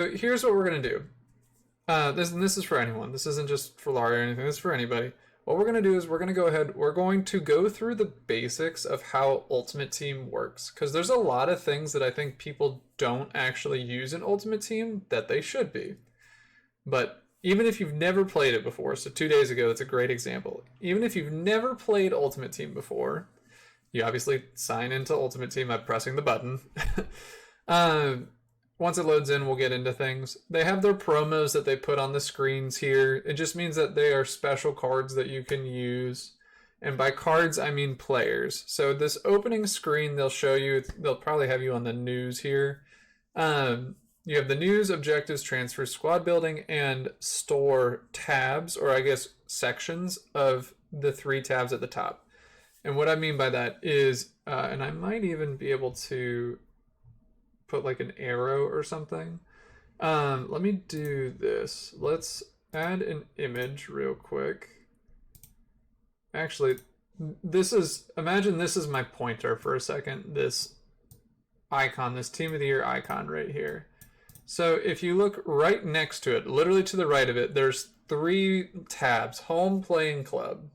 So here's what we're going to do. This is for anyone. This isn't just for Laurie or anything. This is for anybody. What we're going to do is we're going to go ahead. We're going to go through the basics of how Ultimate Team works. Because there's a lot of things that I think people don't actually use in Ultimate Team that they should be. But even if you've never played it before, so 2 days ago, that's a great example. Even if you've never played Ultimate Team before, you obviously sign into Ultimate Team by pressing the button. Once it loads in, we'll get into things. They have their promos that they put on the screens here. It just means that they are special cards that you can use. And by cards, I mean players. So this opening screen, they'll show you, they'll probably have you on the news here. You have the news, objectives, transfer, squad building, and store tabs, or I guess sections of the 3 tabs at the top. And what I mean by that is, and I might even be able to put like an arrow or something. Let me do this. Let's add an image real quick. Actually, imagine this is my pointer for a second. This icon, this Team of the Year icon right here. So if you look right next to it, literally to the right of it, there's 3 tabs, home, play, and club.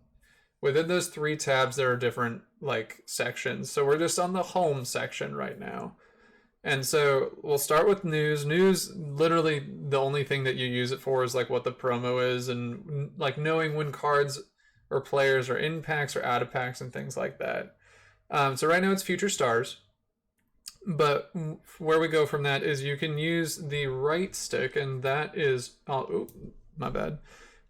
Within those 3 tabs, there are different like sections. So we're just on the home section right now. And so we'll start with news. News, literally the only thing that you use it for is like what the promo is and like knowing when cards or players are in packs or out of packs and things like that. So right now it's future stars. But where we go from that is you can use the right stick, and that is, oh, my bad.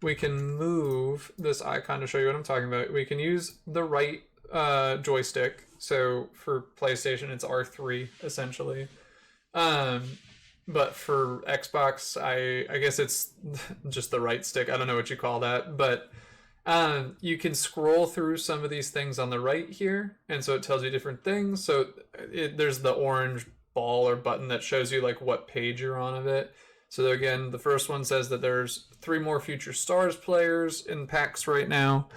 We can move this icon to show you what I'm talking about. We can use the right joystick. So for PlayStation, it's R3 essentially. But for Xbox, I guess it's just the right stick. I don't know what you call that, but you can scroll through some of these things on the right here, and so it tells you different things. So there's the orange ball or button that shows you like what page you're on of it. So again, the first one says that there's 3 more future stars players in packs right now.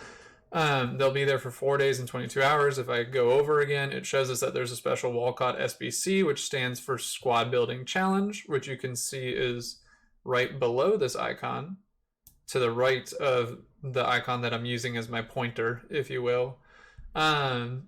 They'll be there for 4 days and 22 hours. If I go over again, it shows us that there's a special Walcott SBC, which stands for Squad Building Challenge, which you can see is right below this icon, to the right of the icon that I'm using as my pointer, if you will. And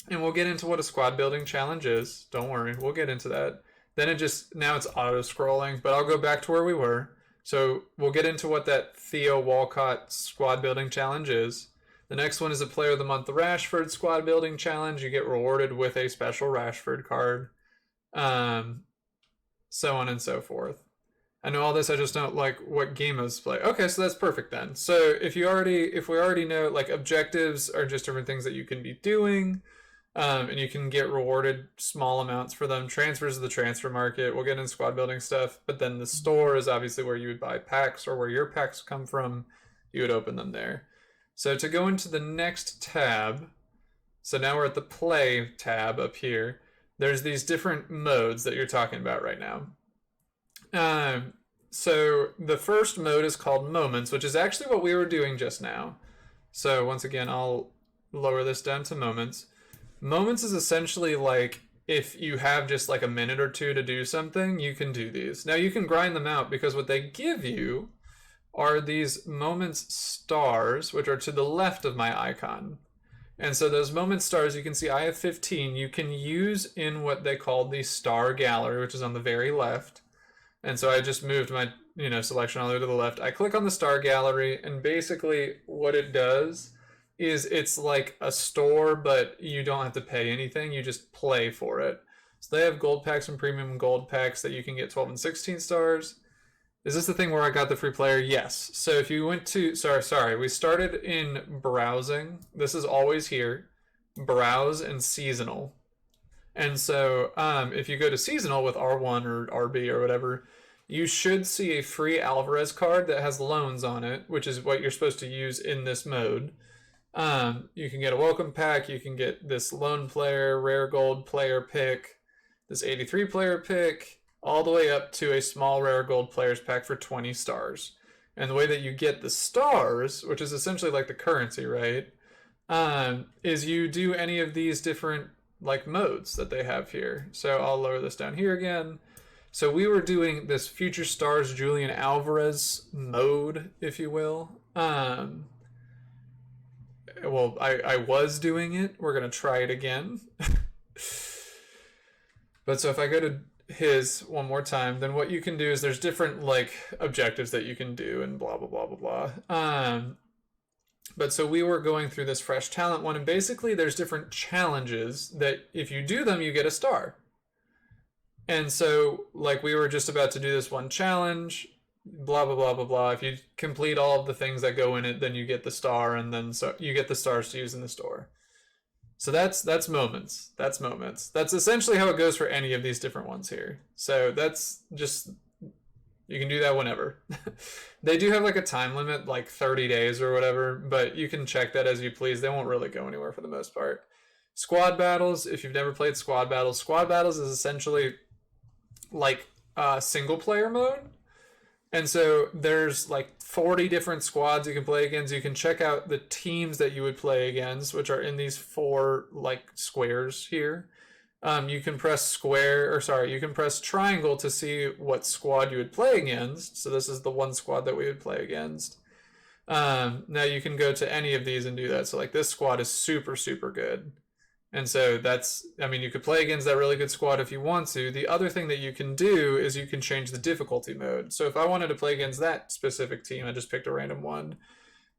we'll get into what a Squad Building Challenge is. Don't worry, we'll get into that. Then now it's auto-scrolling, but I'll go back to where we were. So we'll get into what that Theo Walcott Squad Building Challenge is. The next one is a Player of the Month Rashford Squad Building Challenge. You get rewarded with a special Rashford card. So on and so forth. I know all this, I just don't like what game modes to play. Okay, so that's perfect then. So if we already know, like, objectives are just different things that you can be doing. And you can get rewarded small amounts for them. Transfers to the transfer market. We'll get into squad building stuff. But then the store is obviously where you would buy packs, or where your packs come from. You would open them there. So to go into the next tab, so now we're at the play tab up here. There's these different modes that you're talking about right now. So the first mode is called Moments, which is actually what we were doing just now. So once again, I'll lower this down to Moments. Moments is essentially like if you have just like a minute or 2 to do something, you can do these. Now you can grind them out because what they give you are these Moments stars, which are to the left of my icon. And so those Moments stars, you can see I have 15. You can use in what they call the star gallery, which is on the very left. And so I just moved my selection all the way to the left. I click on the star gallery, and basically what it does is it's like a store, but you don't have to pay anything. You just play for it. So they have gold packs and premium gold packs that you can get 12 and 16 stars. Is this the thing where I got the free player? Yes. So if you went to, we started in browsing. This is always here. Browse and seasonal. And so if you go to seasonal with R1 or RB or whatever, you should see a free Alvarez card that has loans on it, which is what you're supposed to use in this mode. You can get a welcome pack. You can get this lone player, rare gold player pick, this 83 player pick, all the way up to a small rare gold players pack for 20 stars. And the way that you get the stars, which is essentially like the currency, right, is you do any of these different like modes that they have here. So I'll lower this down here again. So we were doing this Future Stars Julian Alvarez mode, if you will. Well, I was doing it. We're going to try it again. But so if I go to his one more time, then what you can do is there's different like objectives that you can do and blah, blah, blah, blah, blah. But so we were going through this fresh talent one, and basically there's different challenges that if you do them, you get a star. And so like we were just about to do this one challenge, blah, blah, blah, blah, blah. If you complete all of the things that go in it, then you get the star, and then so you get the stars to use in the store. So that's moments. That's moments. That's essentially how it goes for any of these different ones here. So that's just, you can do that whenever. They do have like a time limit, like 30 days or whatever, but you can check that as you please. They won't really go anywhere for the most part. Squad battles, if you've never played squad battles is essentially like single player mode. And so there's like 40 different squads you can play against. You can check out the teams that you would play against, which are in these 4 like squares here. You can press you can press triangle to see what squad you would play against. So this is the one squad that we would play against. Now you can go to any of these and do that. So like this squad is super, super good. And so that's, I mean, you could play against that really good squad if you want to. The other thing that you can do is you can change the difficulty mode. So if I wanted to play against that specific team, I just picked a random one.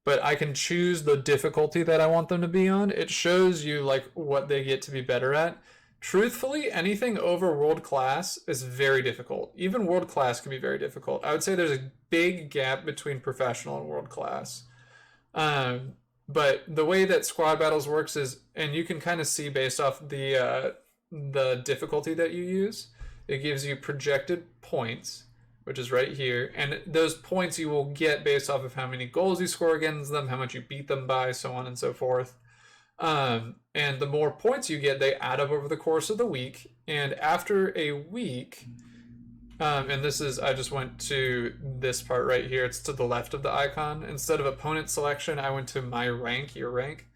But I can choose the difficulty that I want them to be on. It shows you like what they get to be better at. Truthfully, anything over world class is very difficult. Even world class can be very difficult. I would say there's a big gap between professional and world class. But the way that squad battles works is, and you can kind of see based off the difficulty that you use, it gives you projected points, which is right here. And those points you will get based off of how many goals you score against them, how much you beat them by, so on and so forth. And the more points you get, they add up over the course of the week. And after a week, and this is, I just went to this part right here. It's to the left of the icon. Instead of opponent selection, I went to my rank, your rank.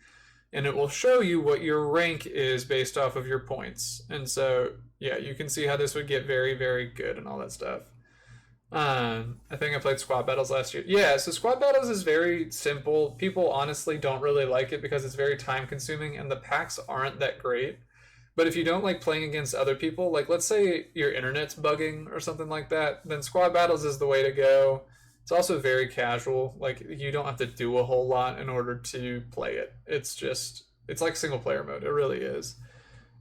And it will show you what your rank is based off of your points. And so, yeah, you can see how this would get very, very good and all that stuff. I think I played squad battles last year. Yeah, so squad battles is very simple. People honestly don't really like it because it's very time consuming and the packs aren't that great. But if you don't like playing against other people, like let's say your internet's bugging or something like that, then squad battles is the way to go. It's also very casual. Like you don't have to do a whole lot in order to play it. It's like single player mode. It really is.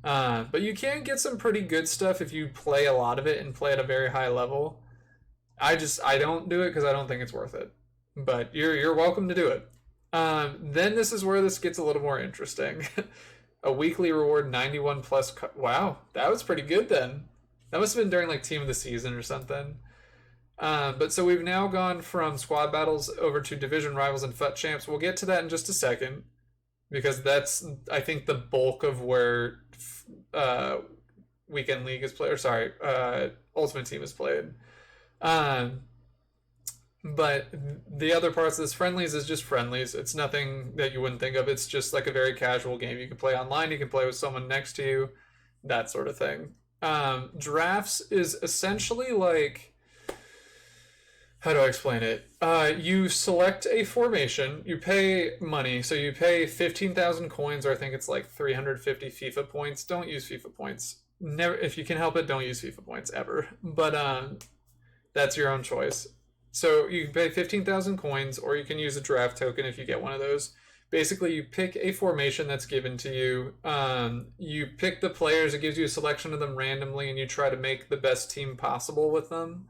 But you can get some pretty good stuff if you play a lot of it and play at a very high level. I don't do it because I don't think it's worth it. But you're welcome to do it. Then this is where this gets a little more interesting. A weekly reward 91 plus. Wow, that was pretty good then. That must have been during like team of the season or something. But so we've now gone from squad battles over to division rivals and FUT Champs. We'll get to that in just a second because that's, I think, the bulk of where Weekend League is played. Or sorry, Ultimate Team is played. But the other parts of this friendlies is just friendlies. It's nothing that you wouldn't think of. It's just like a very casual game. You can play online, you can play with someone next to you, that sort of thing. Drafts is essentially like, how do I explain it? You select a formation, you pay money, so you pay 15,000 coins, or I think it's like 350 FIFA points. Don't use FIFA points. Never, if you can help it, don't use FIFA points ever. But that's your own choice. So you can pay 15,000 coins, or you can use a draft token if you get one of those. Basically, you pick a formation that's given to you. You pick the players, it gives you a selection of them randomly, and you try to make the best team possible with them.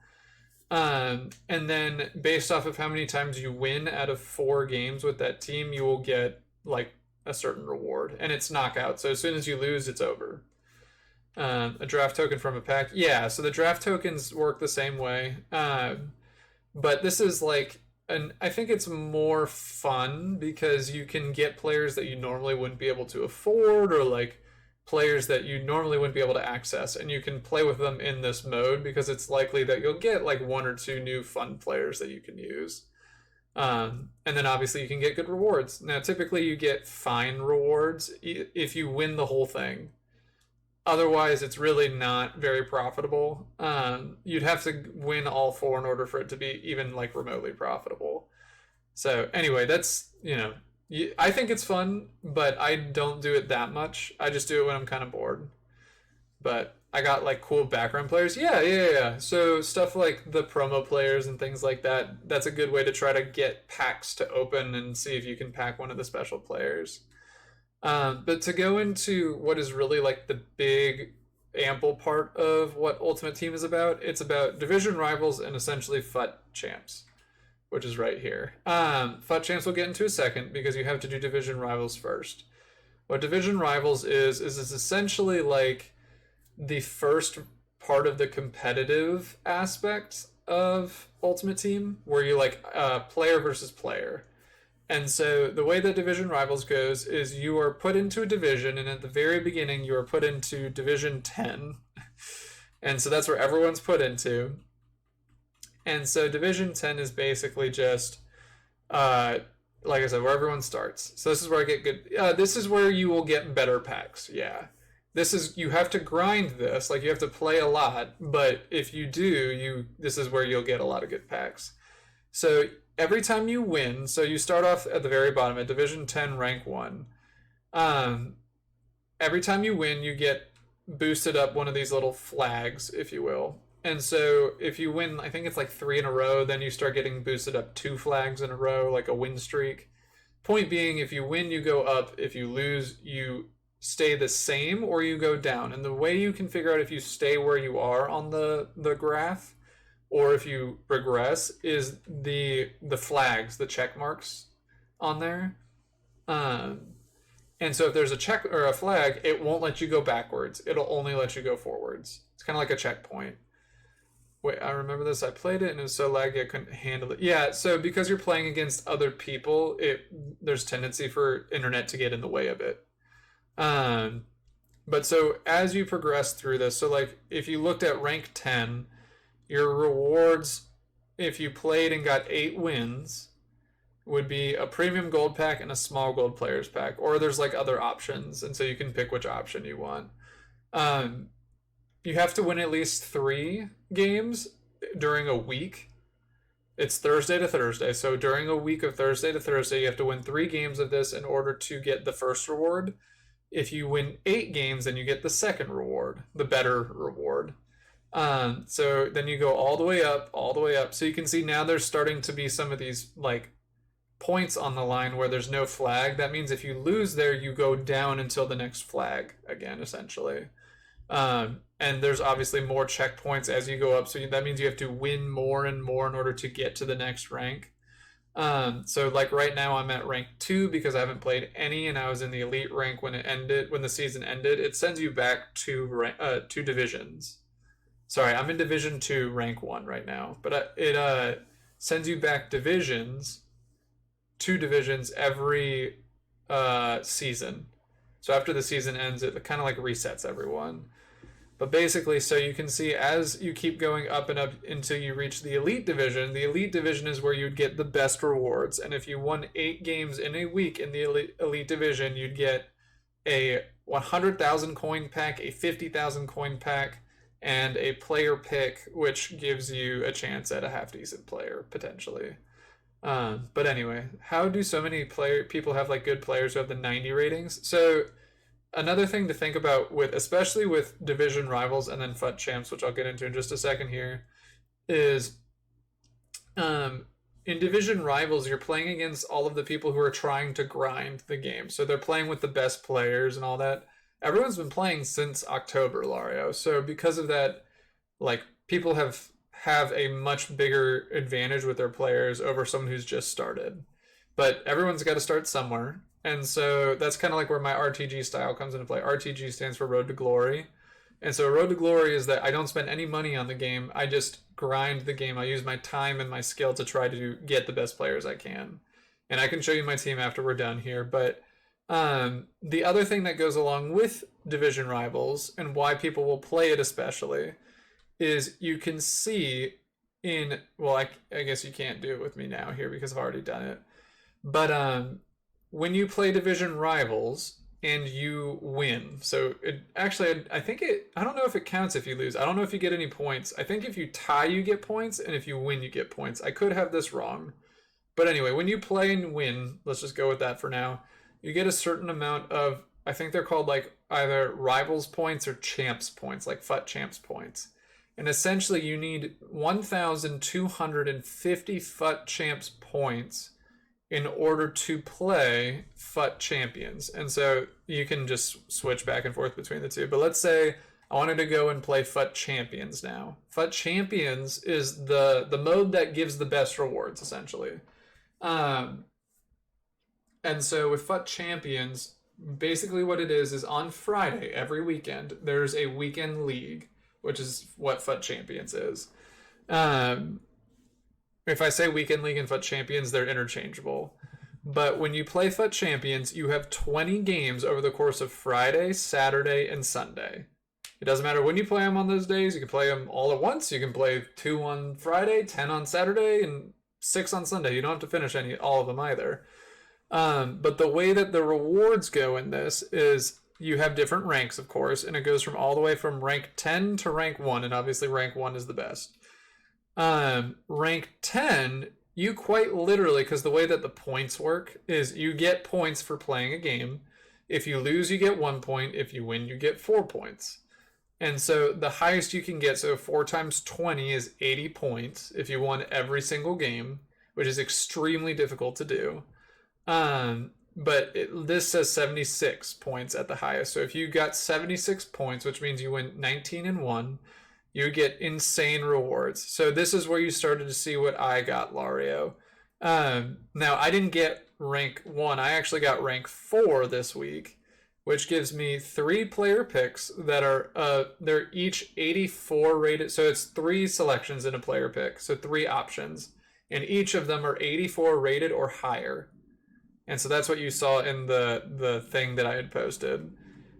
And then based off of how many times you win out of 4 games with that team, you will get like a certain reward. And it's knockout, so as soon as you lose, it's over. A draft token from a pack. Yeah, so the draft tokens work the same way. But this is like, I think it's more fun because you can get players that you normally wouldn't be able to afford, or like players that you normally wouldn't be able to access, and you can play with them in this mode because it's likely that you'll get like 1 or 2 new fun players that you can use. And then obviously you can get good rewards. Now typically you get fine rewards if you win the whole thing. Otherwise, it's really not very profitable. You'd have to win all four in order for it to be even like remotely profitable. So anyway, that's, I think it's fun, but I don't do it that much. I just do it when I'm kind of bored. But I got like cool background players. Yeah. So stuff like the promo players and things like that. That's a good way to try to get packs to open and see if you can pack one of the special players. But to go into what is really like the big ample part of what Ultimate Team is about, it's about division rivals and essentially FUT Champs, which is right here. FUT Champs we'll get into a second because you have to do division rivals first. What division rivals is it's essentially like the first part of the competitive aspect of Ultimate Team, where you like player versus player. And so the way that division rivals goes is you are put into a division, and at the very beginning you are put into division 10. And so that's where everyone's put into. And so division 10 is basically just like I said, where everyone starts. So this is where I get good. This is where you will get better packs. Yeah. You have to grind this, like you have to play a lot, but if you do, this is where you'll get a lot of good packs. So every time you win, so you start off at the very bottom at Division 10 rank 1. Every time you win, you get boosted up one of these little flags, if you will. And so if you win, I think it's like 3 in a row, then you start getting boosted up 2 flags in a row, like a win streak. Point being, if you win, you go up. If you lose, you stay the same or you go down. And the way you can figure out if you stay where you are on the graph or if you regress is the flags, the check marks on there. And so if there's a check or a flag, it won't let you go backwards. It'll only let you go forwards. It's kind of like a checkpoint. Wait, I remember this. I played it and it was so laggy I couldn't handle it. Yeah, so because you're playing against other people, there's tendency for internet to get in the way of it. But so as you progress through this, so like if you looked at rank 10, your rewards, if you played and got 8 wins, would be a premium gold pack and a small gold players pack, or there's like other options, and so you can pick which option you want. You have to win at least 3 games during a week. It's Thursday to Thursday, so during a week of Thursday to Thursday, you have to win 3 games of this in order to get the first reward. If you win 8 games, then you get the second reward, the better reward. So then you go all the way up, all the way up. So you can see now there's starting to be some of these like points on the line where there's no flag. That means if you lose there, you go down until the next flag again, essentially. And there's obviously more checkpoints as you go up. So that means you have to win more and more in order to get to the next rank. So like right now I'm at rank 2 because I haven't played any, and I was in the elite rank when the season ended. It sends you back to 2 divisions. Sorry, I'm in division 2 rank 1 right now, but it sends you back 2 divisions every season. So after the season ends, it kind of like resets everyone. But basically, so you can see as you keep going up and up until you reach the elite division is where you'd get the best rewards. And if you won 8 games in a week in the elite division, you'd get a 100,000 coin pack, a 50,000 coin pack, and a player pick, which gives you a chance at a half-decent player, potentially. But anyway, how do so many people have like good players who have the 90 ratings? So another thing to think about especially with division rivals and then FUT Champs, which I'll get into in just a second here, is in division rivals, you're playing against all of the people who are trying to grind the game. So they're playing with the best players and all that. Everyone's been playing since October, Lario. So because of that, like people have a much bigger advantage with their players over someone who's just started. But everyone's got to start somewhere. And so that's kind of like where my RTG style comes into play. RTG stands for Road to Glory. And so Road to Glory is that I don't spend any money on the game. I just grind the game. I use my time and my skill to try to get the best players I can. And I can show you my team after we're done here. But the other thing that goes along with division rivals and why people will play it especially is you can see I guess you can't do it with me now here because I've already done it. But when you play division rivals, and you win. So it actually, I think I don't know if it counts if you lose. I don't know if you get any points. I think if you tie, you get points, and if you win, you get points. I could have this wrong. But anyway, when you play and win, let's just go with that for now, you get a certain amount of, I think they're called like either rivals points or champs points, like FUT Champs points. And essentially you need 1,250 FUT Champs points in order to play FUT Champions. And so you can just switch back and forth between the two. But let's say I wanted to go and play FUT Champions now. FUT Champions is the mode that gives the best rewards, essentially. And so with FUT Champions, basically what it is on Friday, every weekend, there's a weekend league, which is what FUT Champions is. If I say weekend league and FUT Champions, they're interchangeable. But when you play FUT Champions, you have 20 games over the course of Friday, Saturday, and Sunday. It doesn't matter when you play them on those days. You can play them all at once. You can play 2 on Friday, 10 on Saturday, and 6 on Sunday. You don't have to finish all of them either. But the way that the rewards go in this is you have different ranks, of course, and it goes from all the way from rank 10 to rank 1, and obviously rank 1 is the best. Rank 10, you quite literally, because the way that the points work is you get points for playing a game. If you lose, you get 1 point. If you win, you get 4 points. And so the highest you can get, so 4 times 20 is 80 points if you won every single game, which is extremely difficult to do. But this says 76 points at the highest. So if you got 76 points, which means you win 19-1, you get insane rewards. So this is where you started to see what I got, Lario. Now, I didn't get rank 1. I actually got rank 4 this week, which gives me 3 player picks that are, they're each 84 rated. So it's 3 selections in a player pick. So 3 options. And each of them are 84 rated or higher. And so that's what you saw in the thing that I had posted.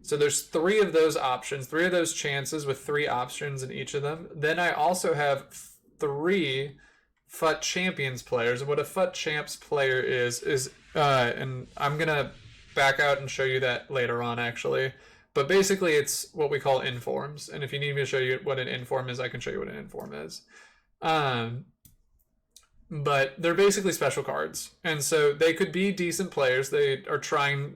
So there's 3 of those options, 3 of those chances with 3 options in each of them. Then I also have 3 FUT Champions players. And what a FUT Champs player is, and I'm going to back out and show you that later on, actually. But basically, it's what we call informs. And if you need me to show you what an inform is, I can show you what an inform is. But they're basically special cards. And so they could be decent players. EA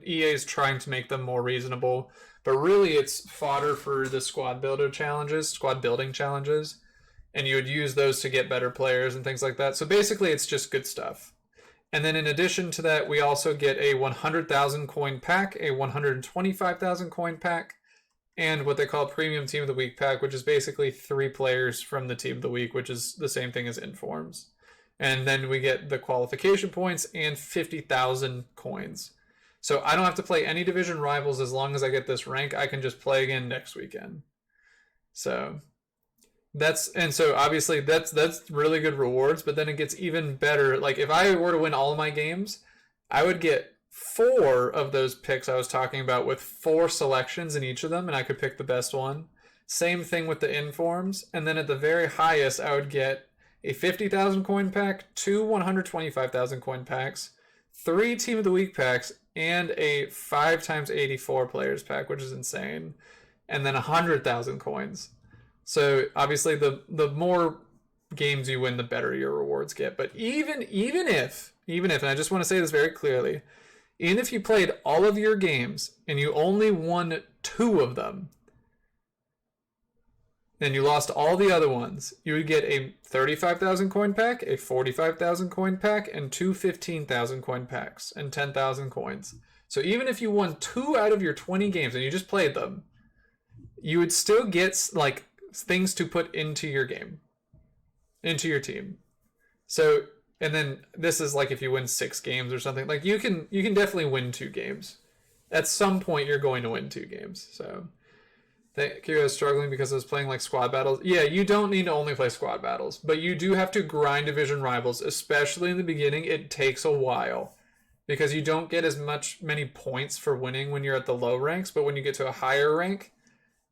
is trying to make them more reasonable. But really, it's fodder for the squad building challenges. And you would use those to get better players and things like that. So basically, it's just good stuff. And then in addition to that, we also get a 100,000 coin pack, a 125,000 coin pack, and what they call Premium Team of the Week pack, which is basically 3 players from the Team of the Week, which is the same thing as informs. And then we get the qualification points and 50,000 coins. So I don't have to play any division rivals as long as I get this rank. I can just play again next weekend. So obviously that's really good rewards, but then it gets even better. Like if I were to win all of my games, I would get 4 of those picks I was talking about with 4 selections in each of them, and I could pick the best one. Same thing with the informs. And then at the very highest, I would get a 50,000 coin pack, 2 125,000 coin packs, 3 Team of the Week packs, and a 5 times 84 players pack, which is insane. And then 100,000 coins. So obviously the more games you win, the better your rewards get. But even if, and I just want to say this very clearly, even if you played all of your games and you only won 2 of them, and you lost all the other ones, you would get a 35,000 coin pack, a 45,000 coin pack, and 2 15,000 coin packs, and 10,000 coins. So even if you won 2 out of your 20 games and you just played them, you would still get like things to put into your game, into your team. So, and then this is like if you win 6 games or something, like you can definitely win 2 games. At some point, you're going to win 2 games. So. Thank you. I was struggling because I was playing like squad battles. Yeah, you don't need to only play squad battles, but you do have to grind division rivals, especially in the beginning. It takes a while because you don't get as many points for winning when you're at the low ranks, but when you get to a higher rank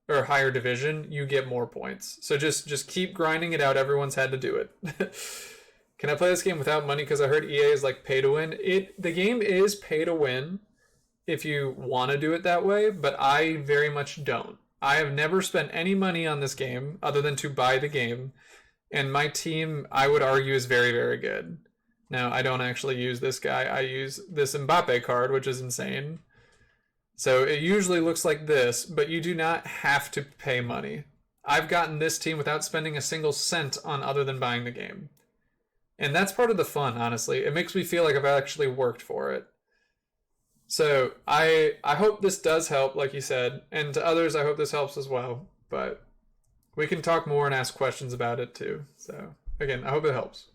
or a higher division, you get more points. So just keep grinding it out. Everyone's had to do it. Can I play this game without money? Because I heard EA is like pay to win. The game is pay to win. if you want to do it that way, but I very much don't. I have never spent any money on this game other than to buy the game, and my team, I would argue, is very, very good. Now, I don't actually use this guy. I use this Mbappe card, which is insane. So it usually looks like this, but you do not have to pay money. I've gotten this team without spending a single cent on other than buying the game. And that's part of the fun, honestly. It makes me feel like I've actually worked for it. So I hope this does help, like you said, and to others I hope this helps as well. But we can talk more and ask questions about it too. So again, I hope it helps.